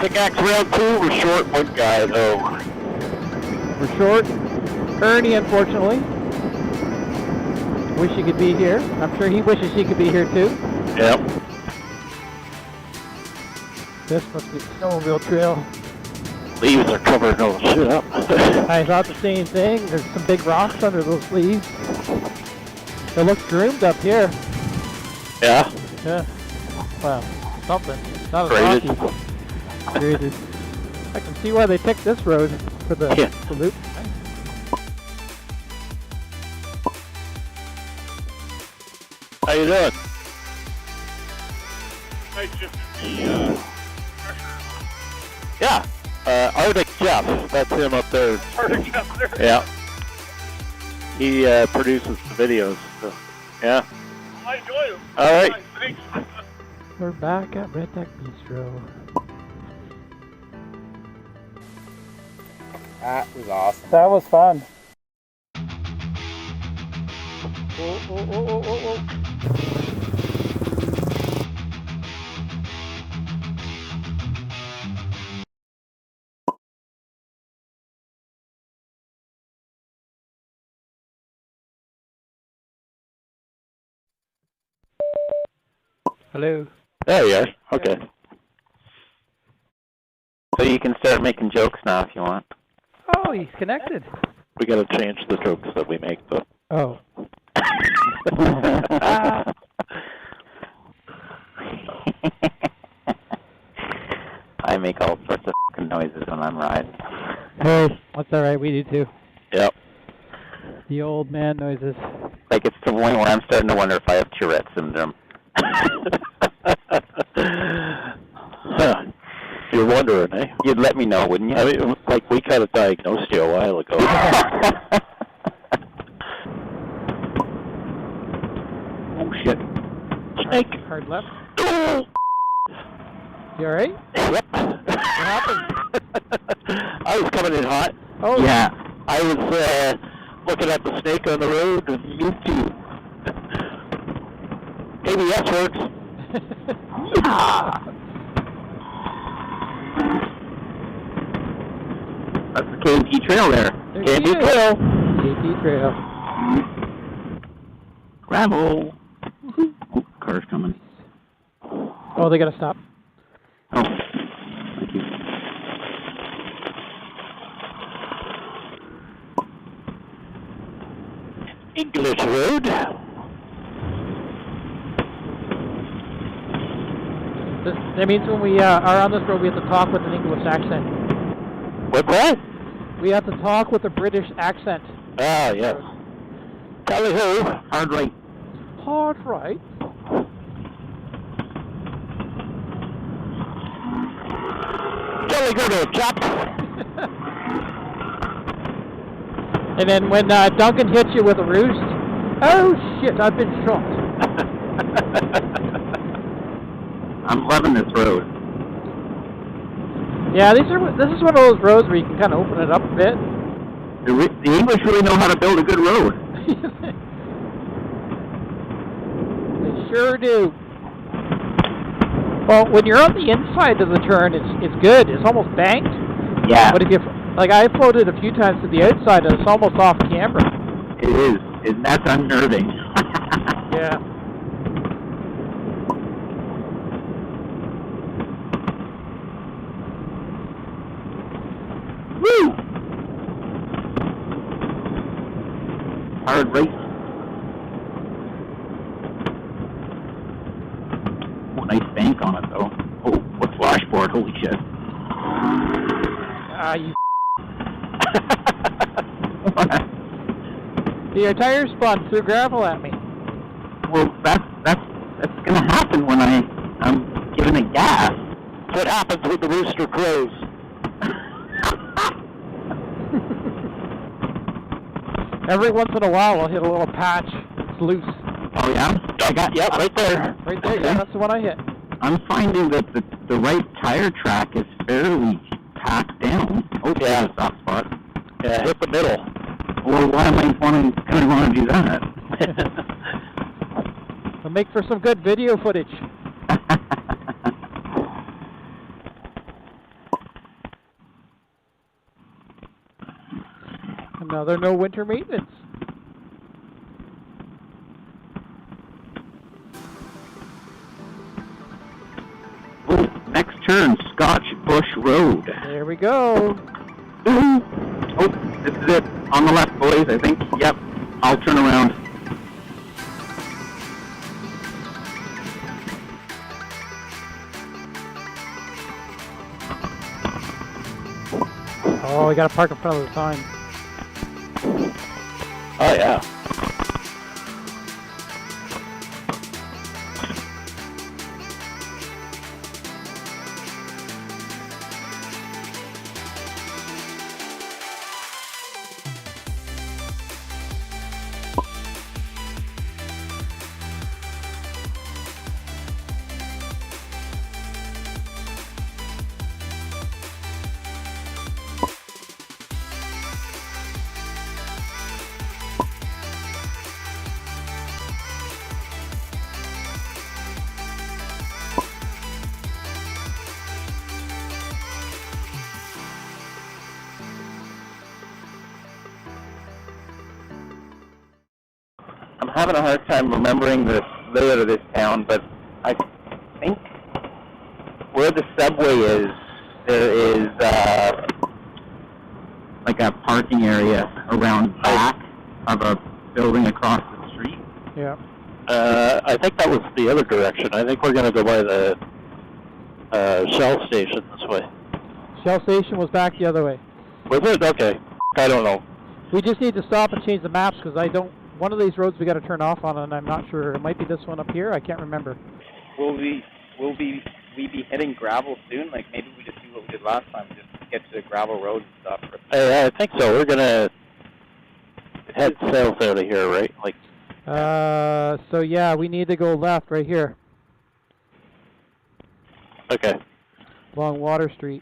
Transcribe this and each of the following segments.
Pickaxe round 2, we're short one guy though. We're short. Ernie, unfortunately. Wish he could be here. I'm sure he wishes he could be here too. Yep. This must be the snowmobile trail. Leaves are covering all the shit up. I thought the same thing. There's some big rocks under those leaves. It looks groomed up here. Yeah? Yeah. Well, something. Not Graded. as rocky. Graded. I can see why they picked this road for the, the loop. How you doing? Nice just Yeah. Arctic Jeff. That's him up there. Arctic Jeff there. Yeah. He produces the videos. So, yeah. I enjoy them. All right. Nice, thanks. We're back at Red Deck Bistro. That was awesome. That was fun. Oh. Hello. There you are. Okay. So you can start making jokes now if you want. Oh, he's connected. We gotta change the jokes that we make though. Oh. I make all sorts of fucking noises when I'm riding. Hey, that's alright, we do too. Yep. The old man noises. Like it's to the point where I'm starting to wonder if I have Tourette syndrome. You're wondering, eh? You'd let me know, wouldn't you? I mean, like we kind of diagnosed you a while ago. Oh shit. Snake. Hard left. Oh. You alright? Yep. What happened? I was coming in hot. Oh. Yeah. I was looking at the snake on the road and YouTube. ABS works. Yeah. That's the KT trail there. There KT she is. trail. KT trail. Gravel. Oh, car's coming. Oh, they gotta stop. Oh, thank you. English Road. That means when we are on this road, we have to talk with an English accent. What's that? We have to talk with a British accent. Ah, yes. Tally ho. Hard right. Hard right. Jolly good, chap. And then when Duncan hits you with a roost, oh shit, I've been shot. I'm loving this road. Yeah, this is one of those roads where you can kind of open it up a bit. The English really know how to build a good road. They sure do. Well, when you're on the inside of the turn, it's good. It's almost banked. Yeah. But if you, like, I floated a few times to the outside, and it's almost off camber. It is. That's unnerving. Yeah. Woo! Hard right. Oh, nice bank on it, though. Oh, what's washboard? Holy shit. You... Your tire spun through gravel at me. Well, that's gonna happen when I'm giving it gas. That's what happens when the rooster crows. Every once in a while, I'll hit a little patch. It's loose. Oh yeah? Yep, right there. Right there, yeah, that's the one I hit. I'm finding that the right tire track is fairly packed down. Oh, yeah, a soft spot. Yeah, hit the middle. Well, why am I gonna want to do that? It'll make for some good video footage. Another no winter maintenance. Oh, next turn, Scotch Bush Road. There we go. Oh, this is it. On the left, boys, I think. Yep. I'll turn around. Oh, we gotta park in front of the sign. Oh, yeah. I'm having a hard time remembering the layout of this town, but I think where the subway is, there is like a parking area around back of a building across the street. Yeah. I think that was the other direction. I think we're going to go by the Shell station this way. Shell station was back the other way. Was it? Okay. I don't know. We just need to stop and change the maps because I don't. One of these roads we got to turn off on, and I'm not sure. It might be this one up here. I can't remember. Will we be hitting gravel soon? Like maybe we just do what we did last time, just get to the gravel road and stuff. I think so. We're going to head south out of here, right? Like. So yeah, we need to go left right here Okay. along Water Street.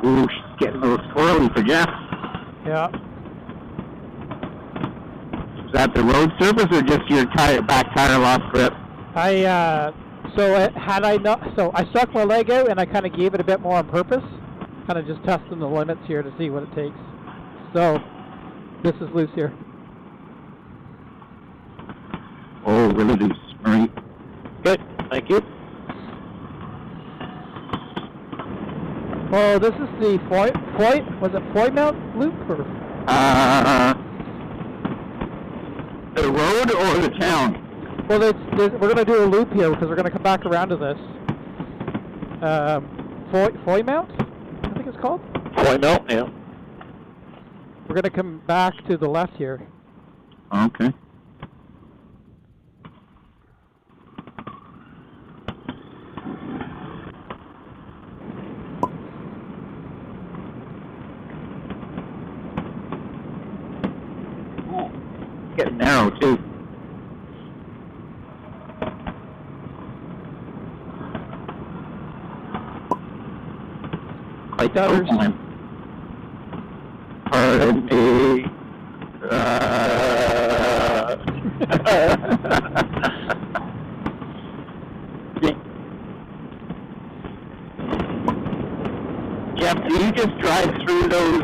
Ooh, she's getting a little swirly for Jeff. Yeah. Is that the road surface or just your back tire lost grip? So I stuck my leg out and I kind of gave it a bit more on purpose, kind of just testing the limits here to see what it takes. So this is loose here. Oh, really loose. All right. Good. Thank you. Oh, this is the was it Foymont loop or? The road or the town? Well, we're going to do a loop here because we're going to come back around to this. Foymont, I think it's called. Foymont, yeah. We're going to come back to the left here. Okay. Getting narrow too. Quite Gutters. time. Pardon me. Jeff, do you just drive through those,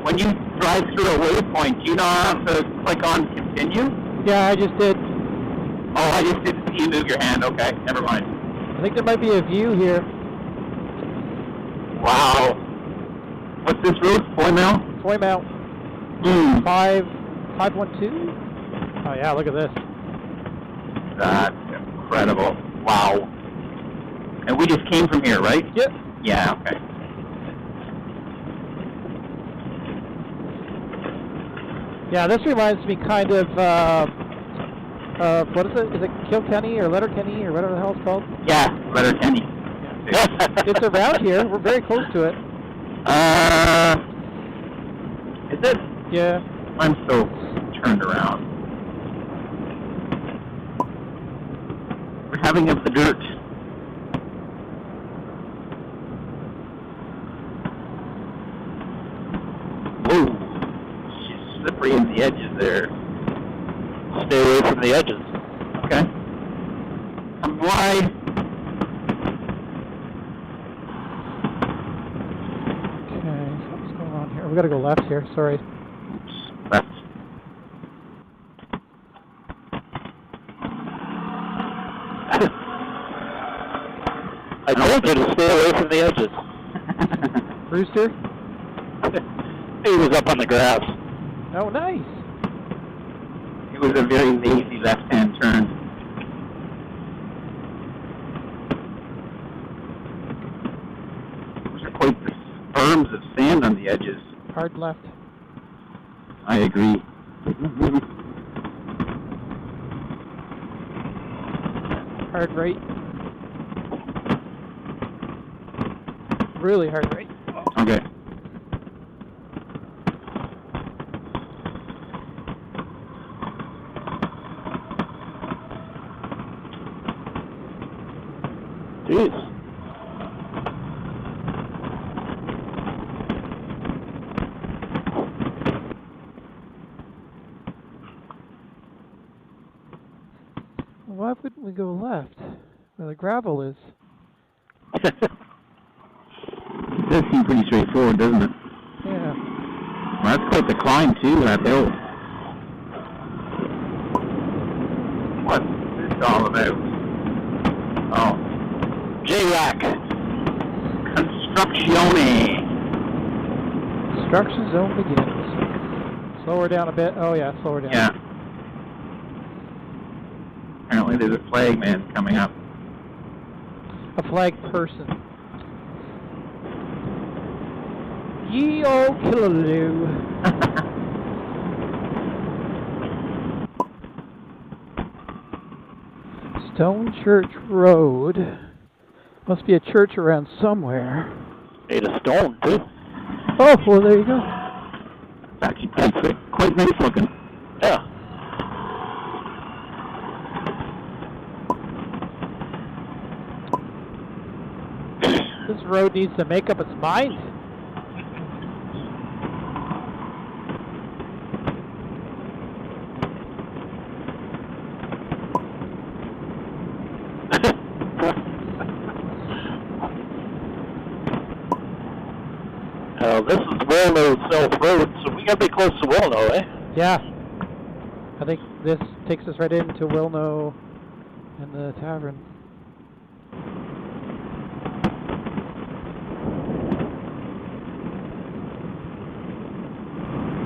when you drive through a waypoint, do you not have to click on continue? Yeah, I just did. Oh, I just didn't see you move your hand. Okay, never mind. I think there might be a view here. Wow. What's this road? Foymont? Foymont. 512? Oh yeah, look at this. That's incredible. Wow. And we just came from here, right? Yep. Yeah, okay. Yeah, this reminds me kind of what is it? Is it Kilkenny or Letterkenny or whatever the hell it's called? Yeah, Letterkenny. Yeah. It's around here. We're very close to it. Is it? Yeah. I'm so turned around. We're having up the dirt. Whoa. She's slippery in the edges there. Stay away from the edges. Okay. I'm wide. we gotta go left here, sorry. Left. I told you to stay away from the edges. Rooster? He was up on the grass. Oh, nice. It was a very lazy left-hand turn. Those are quite the berms of sand on the edges. Hard left. I agree. Hard right. Really hard right. Okay. Jeez. Why wouldn't we go left? Where the gravel is. It does seem pretty straightforward, doesn't it? Yeah. Well, that's quite the climb, too, that hill. What's this all about? Oh. J-Rack. Constructione. Construction zone begins. Slow her down a bit. Oh yeah, slow her down. Yeah. Apparently there's a flag man coming up. A flag person. Ye Olde Killaloe. Stone Church Road. Must be a church around somewhere. Made of stone, too. Oh, well there you go. It's actually quite nice looking. Yeah. This road needs to make up its mind. This is Wilno South Road, so we gotta be close to Wilno, eh? Yeah. I think this takes us right into Wilno and the tavern.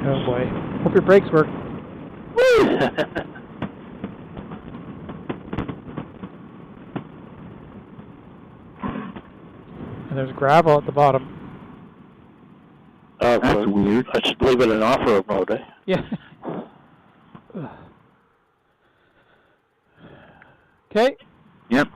Oh boy. Hope your brakes work. Woo! And there's gravel at the bottom. That's weird. I should leave it an off-road mode, eh? Yeah. Okay. Yep.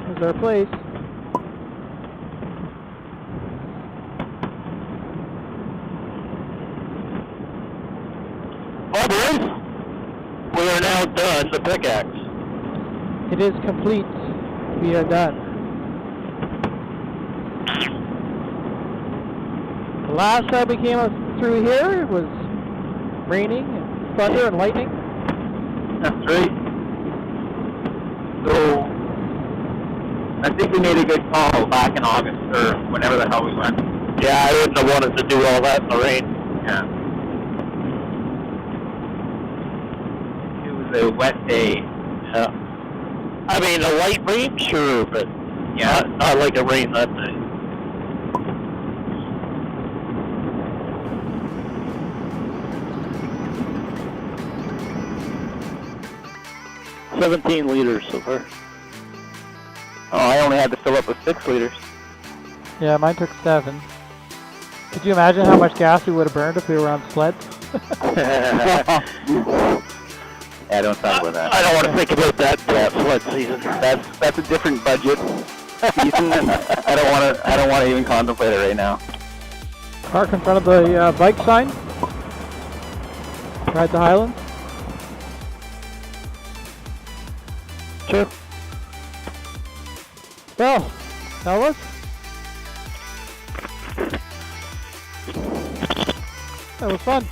There's our place. Well, boys, we are now done the pickaxe. It is complete. We are done. The last time we came through here, it was raining and thunder and lightning. That's right. So, I think we made a good call back in August, or whenever the hell we went. Yeah, I wouldn't have wanted to do all that in the rain. Yeah. It was a wet day. Yeah. I mean, a light rain, sure, but Yeah. not like a rain that day. $17 liters so far. Oh, I only had to fill up with 6 liters. Yeah, mine took 7. Could you imagine how much gas we would have burned if we were on Sled? Yeah, don't talk about that. I don't want to think about that flood season. That's a different budget season, and I don't want to even contemplate it right now. Park in front of the bike sign. Ride the Highlands. Sure. Well, fellas. That was fun.